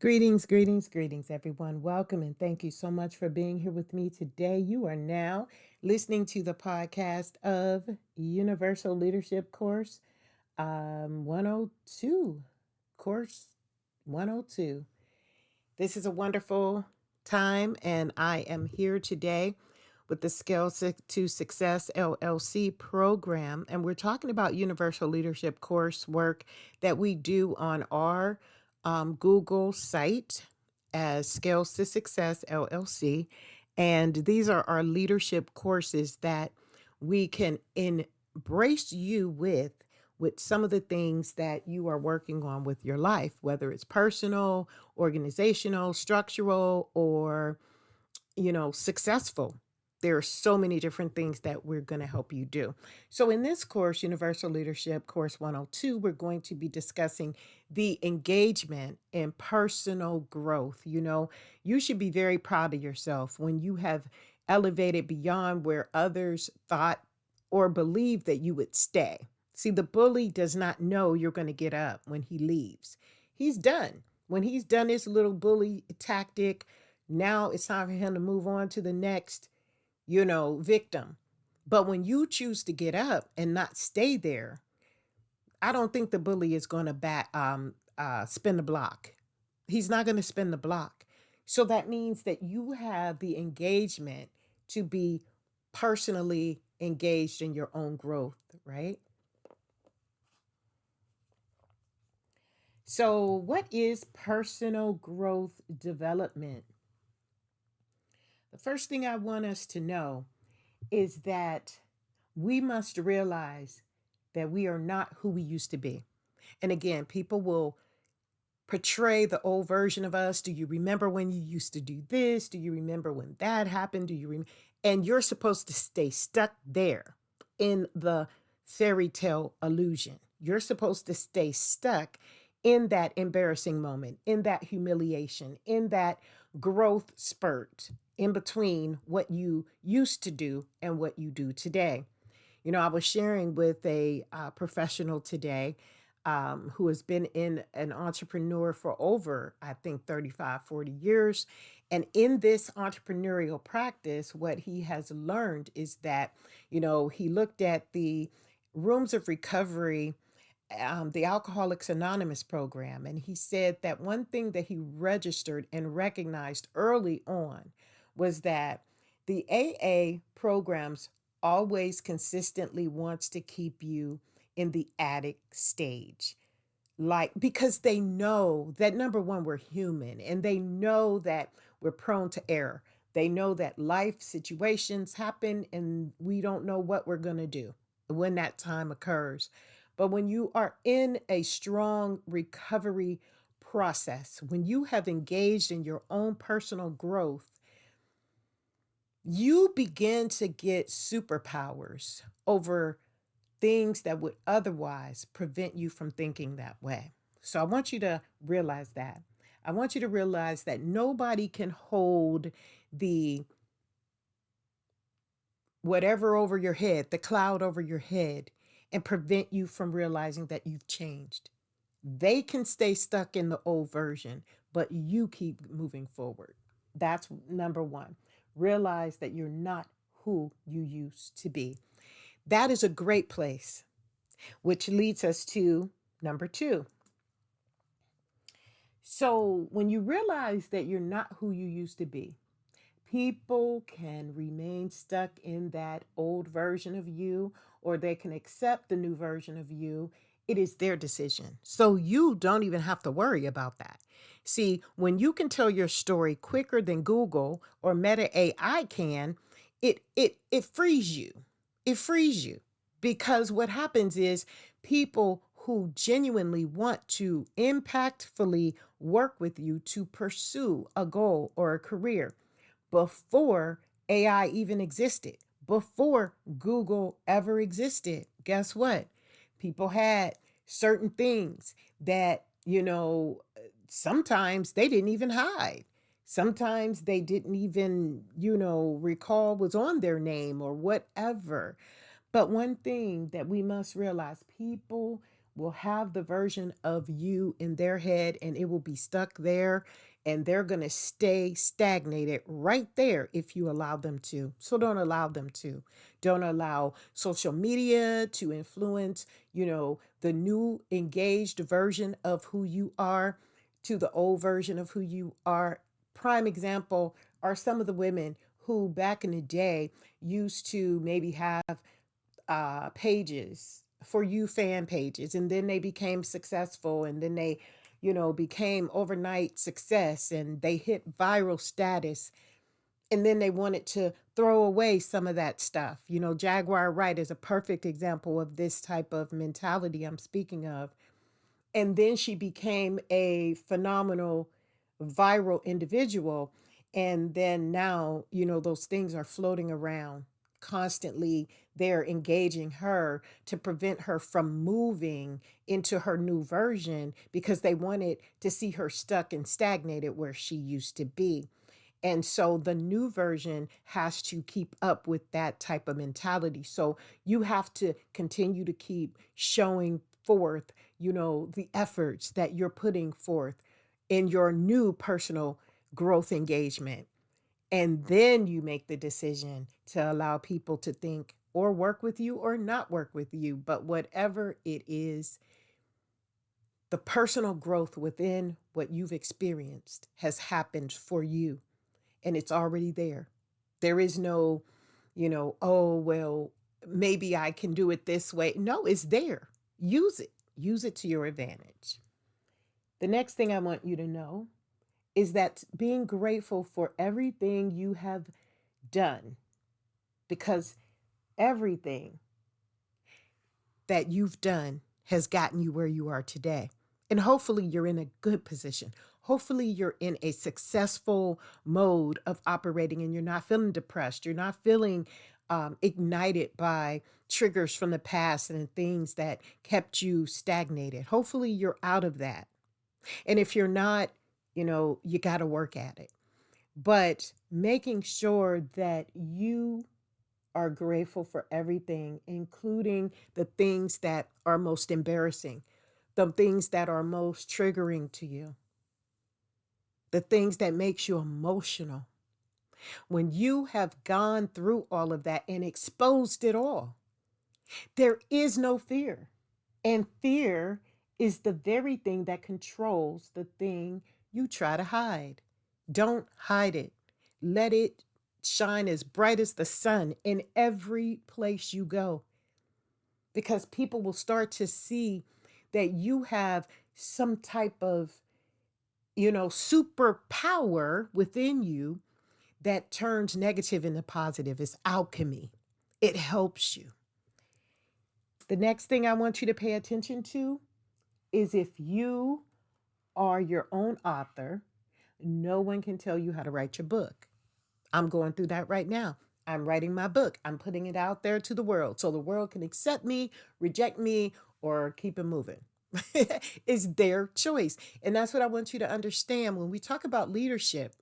Greetings, greetings, greetings, everyone. Welcome and thank you so much for being here with me today. You are now listening to the podcast of Universal Leadership Course 102. Course 102. This is a wonderful time, and I am here today with the to Success LLC program. And we're talking about universal leadership coursework that we do on our Google site as Scales to Success LLC. And these are our leadership courses that we can embrace you with some of the things that you are working on with your life, whether it's personal, organizational, structural, or successful. There are so many different things that we're going to help you do. So, in this course, Universal Leadership Course 102, we're going to be discussing the engagement in personal growth. You should be very proud of yourself when you have elevated beyond where others thought or believed that you would stay. See, the bully does not know you're going to get up when he leaves. He's done. When he's done his little bully tactic, now it's time for him to move on to the next, victim. But when you choose to get up and not stay there, I don't think the bully is going to spin the block. He's not going to spin the block. So that means that you have the engagement to be personally engaged in your own growth, right? So, what is personal growth development? The first thing I want us to know is that we must realize that we are not who we used to be. And again, people will portray the old version of us. Do you remember when you used to do this? Do you remember when that happened? And you're supposed to stay stuck there in the fairy tale illusion. You're supposed to stay stuck in that embarrassing moment, in that humiliation, in that growth spurt in between what you used to do and what you do today. I was sharing with a professional today who has been in an entrepreneur for over, I think, 35, 40 years. And in this entrepreneurial practice, what he has learned is that, he looked at the rooms of recovery, the Alcoholics Anonymous program, and he said that one thing that he registered and recognized early on was that the AA programs always consistently wants to keep you in the addict stage. Like, because they know that number one, we're human and they know that we're prone to error. They know that life situations happen and we don't know what we're going to do when that time occurs. But when you are in a strong recovery process, when you have engaged in your own personal growth, you begin to get superpowers over things that would otherwise prevent you from thinking that way. So I want you to realize that. I want you to realize that nobody can hold the whatever over your head, the cloud over your head, and prevent you from realizing that you've changed. They can stay stuck in the old version, but you keep moving forward. That's number one. Realize that you're not who you used to be. That is a great place, which leads us to number two. So, when you realize that you're not who you used to be, people can remain stuck in that old version of you, or they can accept the new version of you. It is their decision. So you don't even have to worry about that. See, when you can tell your story quicker than Google or Meta AI can, it frees you. It frees you because what happens is people who genuinely want to impactfully work with you to pursue a goal or a career before AI even existed, before Google ever existed. Guess what? People had certain things that, sometimes they didn't even hide. Sometimes they didn't even, recall was on their name or whatever. But one thing that we must realize, people will have the version of you in their head, and it will be stuck there, and they're going to stay stagnated right there if you allow them to. So don't allow them to. Don't allow social media to influence, the new engaged version of who you are to the old version of who you are. Prime example are some of the women who back in the day used to maybe have pages for you, fan pages, and then they became successful, and then they became overnight success, and they hit viral status, and then they wanted to throw away some of that stuff. Jaguar Wright is a perfect example of this type of mentality I'm speaking of. And then she became a phenomenal viral individual. And then now, those things are floating around constantly. They're engaging her to prevent her from moving into her new version because they wanted to see her stuck and stagnated where she used to be. And so the new version has to keep up with that type of mentality. So you have to continue to keep showing forth, the efforts that you're putting forth in your new personal growth engagement. And then you make the decision to allow people to think or work with you or not work with you. But whatever it is, the personal growth within what you've experienced has happened for you, and it's already there. There is no, oh, well, maybe I can do it this way. No, it's there. Use it. Use it to your advantage. The next thing I want you to know is that being grateful for everything you have done, because everything that you've done has gotten you where you are today. And hopefully you're in a good position. Hopefully you're in a successful mode of operating and you're not feeling depressed. You're not feeling ignited by triggers from the past and things that kept you stagnated. Hopefully you're out of that. And if you're not, you got to work at it. But making sure that you are grateful for everything, including the things that are most embarrassing, the things that are most triggering to you, the things that makes you emotional. When you have gone through all of that and exposed it all, there is no fear. And fear is the very thing that controls the thing you try to hide. Don't hide it. Let it shine as bright as the sun in every place you go, because people will start to see that you have some type of, superpower within you that turns negative into positive. It's alchemy. It helps you. The next thing I want you to pay attention to is if you are your own author, no one can tell you how to write your book. I'm going through that right now. I'm writing my book. I'm putting it out there to the world so the world can accept me, reject me, or keep it moving. It's their choice. And that's what I want you to understand when we talk about leadership.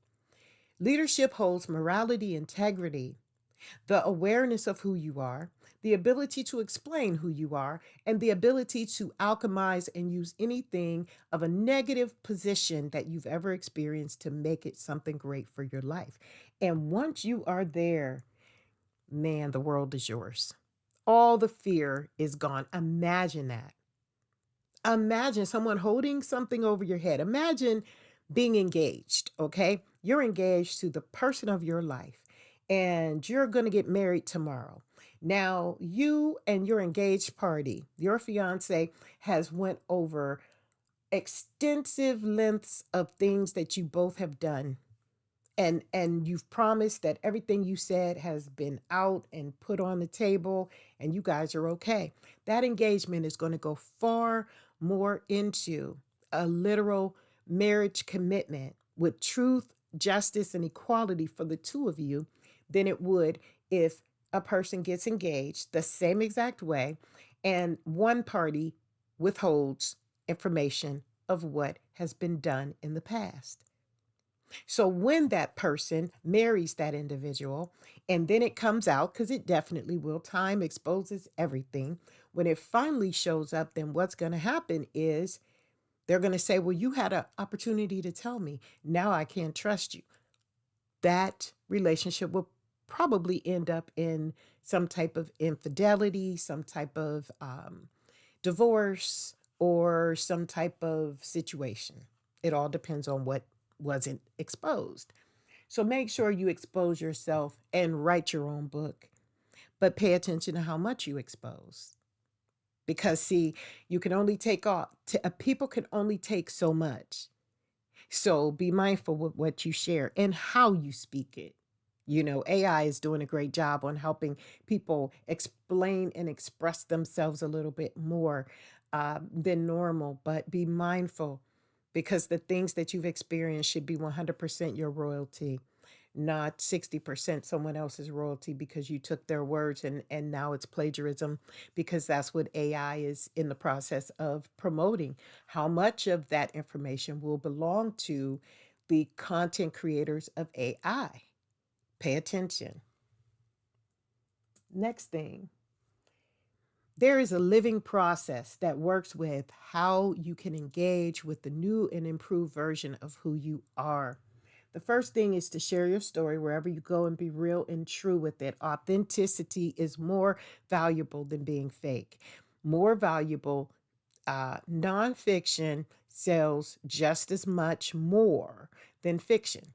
Leadership holds morality, integrity, the awareness of who you are, the ability to explain who you are, and the ability to alchemize and use anything of a negative position that you've ever experienced to make it something great for your life. And once you are there, man, the world is yours. All the fear is gone. Imagine that. Imagine someone holding something over your head. Imagine being engaged, okay? You're engaged to the person of your life and you're going to get married tomorrow. Now, you and your engaged party, your fiance has went over extensive lengths of things that you both have done, and you've promised that everything you said has been out and put on the table and you guys are okay. That engagement is going to go far more into a literal marriage commitment with truth, justice, and equality for the two of you than it would if a person gets engaged the same exact way and one party withholds information of what has been done in the past. So when that person marries that individual, and then it comes out, because it definitely will, time exposes everything. When it finally shows up, then what's going to happen is they're going to say, well, you had an opportunity to tell me. Now I can't trust you. That relationship will probably end up in some type of infidelity, some type of divorce, or some type of situation. It all depends on what wasn't exposed. So make sure you expose yourself and write your own book, but pay attention to how much you expose. Because, see, you can only take off, people can only take so much. So be mindful with what you share and how you speak it. You know, AI is doing a great job on helping people explain and express themselves a little bit more than normal, but be mindful because the things that you've experienced should be 100% your royalty, not 60% someone else's royalty because you took their words and now it's plagiarism because that's what AI is in the process of promoting. How much of that information will belong to the content creators of AI? Pay attention. Next thing, there is a living process that works with how you can engage with the new and improved version of who you are. The first thing is to share your story wherever you go and be real and true with it. Authenticity is more valuable than being fake. More valuable. Nonfiction sells just as much more than fiction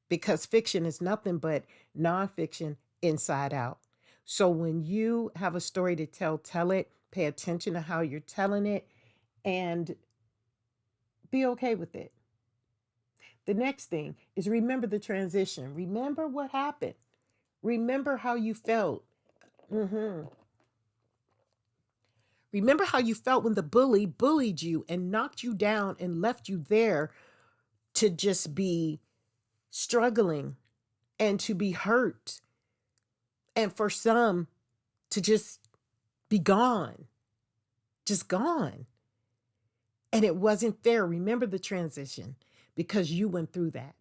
because fiction is nothing but nonfiction inside out. So when you have a story to tell, tell it, pay attention to how you're telling it, and be okay with it. The next thing is remember the transition. Remember what happened. Remember how you felt. hmm Remember how you felt when the bully bullied you and knocked you down and left you there to just be struggling and to be hurt. And for some to just be gone, just gone. And it wasn't fair. Remember the transition because you went through that.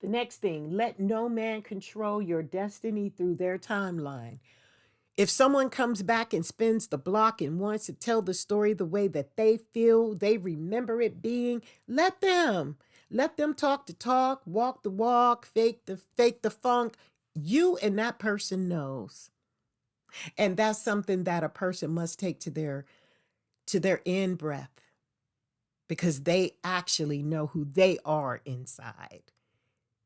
The next thing, let no man control your destiny through their timeline. If someone comes back and spins the block and wants to tell the story the way that they feel, they remember it being, let them. Let them talk the talk, walk the walk, fake the funk. You and that person knows. And that's something that a person must take to their end breath because they actually know who they are inside.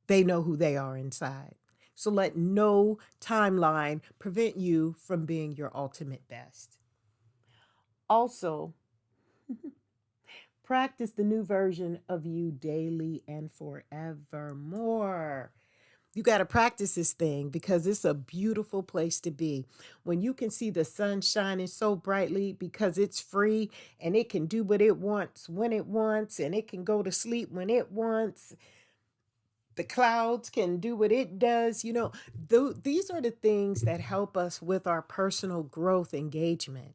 They know who they are inside. So let no timeline prevent you from being your ultimate best. Also, practice the new version of you daily and forevermore. You got to practice this thing because it's a beautiful place to be. When you can see the sun shining so brightly because it's free and it can do what it wants when it wants and it can go to sleep when it wants. The clouds can do what it does. You know, these are the things that help us with our personal growth engagement.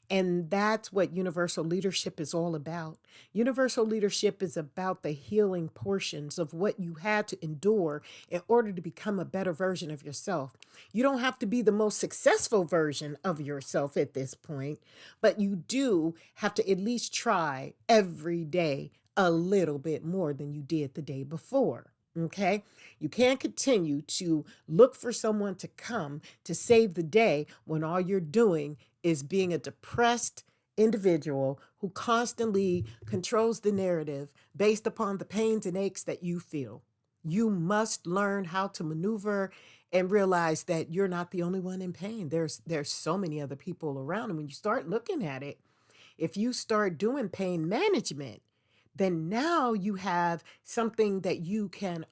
And that's what universal leadership is all about. Universal leadership is about the healing portions of what you had to endure in order to become a better version of yourself. You don't have to be the most successful version of yourself at this point, but you do have to at least try every day a little bit more than you did the day before. Okay. You can't continue to look for someone to come to save the day when all you're doing is being a depressed individual who constantly controls the narrative based upon the pains and aches that you feel. You must learn how to maneuver and realize that you're not the only one in pain. There's so many other people around. And when you start looking at it, if you start doing pain management, then now you have something that you can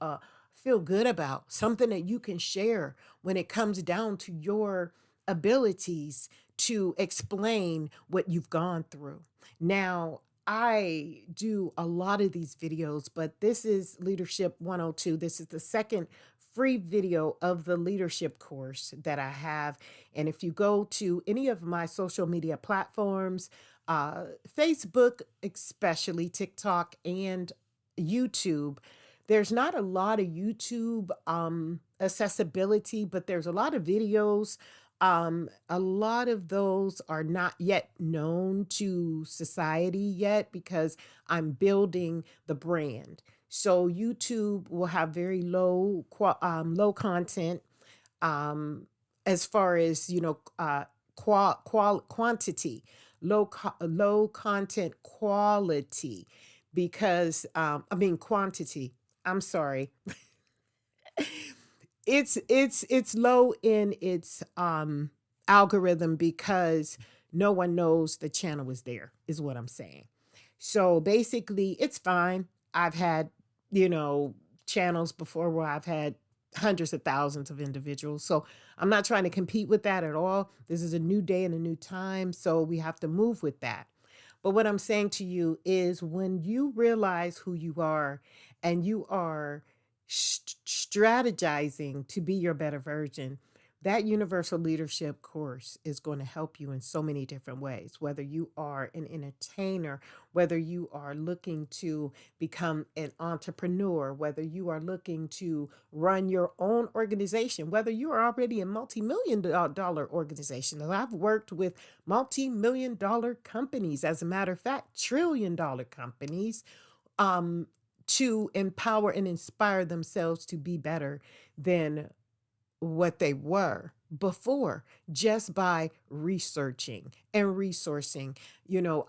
feel good about, something that you can share when it comes down to your abilities to explain what you've gone through. Now, I do a lot of these videos, but this is Leadership 102. This is the second free video of the leadership course that I have. And if you go to any of my social media platforms, Facebook, especially TikTok and YouTube, There's not a lot of YouTube accessibility, but there's a lot of videos. A lot of those are not yet known to society yet because I'm building the brand. So YouTube will have very low content, um, as far as quantity, low content quality, because I mean quantity. I'm sorry, it's low in its algorithm because no one knows the channel is there, is what I'm saying. So basically it's fine. I've had, you know, channels before where I've had hundreds of thousands of individuals. So I'm not trying to compete with that at all. This is a new day and a new time, so we have to move with that. But what I'm saying to you is when you realize who you are and you are strategizing to be your better version, that universal leadership course is going to help you in so many different ways. Whether you are an entertainer, whether you are looking to become an entrepreneur, whether you are looking to run your own organization, whether you are already a multi-million dollar organization. And I've worked with multi-million dollar companies, as a matter of fact, trillion dollar companies, um, to empower and inspire themselves to be better than what they were before, just by researching and resourcing,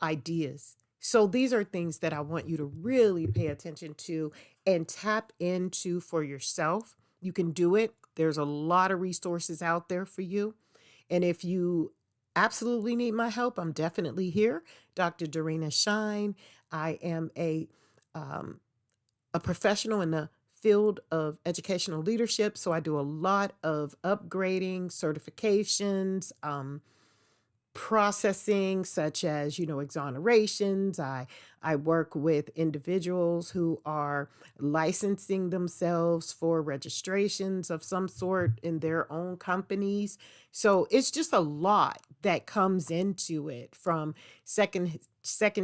ideas. So these are things that I want you to really pay attention to and tap into for yourself. You can do it. There's a lot of resources out there for you. And if you absolutely need my help, I'm definitely here. Dr. Dorena Shine. I am um, a professional in the field of educational leadership. So I do a lot of upgrading, certifications, processing, such as exonerations. I work with individuals who are licensing themselves for registrations of some sort in their own companies. So it's just a lot that comes into it, from second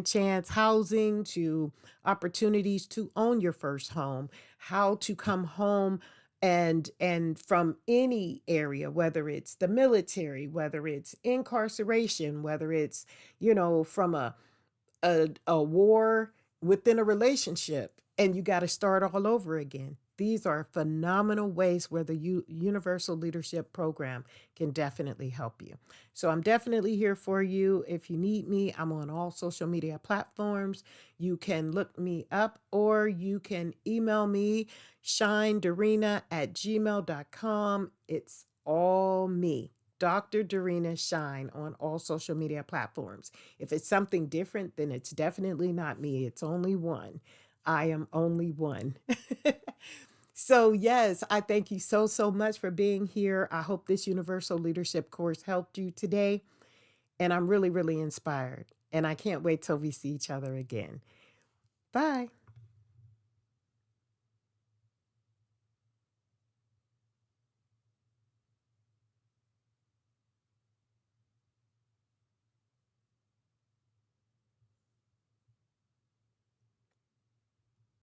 chance housing to opportunities to own your first home, how to come home and from any area, whether it's the military, whether it's incarceration, whether it's from a war within a relationship, and you got to start all over again. These are phenomenal ways where the Universal Leadership Program can definitely help you. So I'm definitely here for you. If you need me, I'm on all social media platforms. You can look me up or you can email me, shinedorena@gmail.com. It's all me. Dr. Dorena Shine on all social media platforms. If it's something different, then it's definitely not me. It's only one. I am only one. So, yes, I thank you so, so much for being here. I hope this Universal Leadership course helped you today. And I'm really, really inspired. And I can't wait till we see each other again. Bye.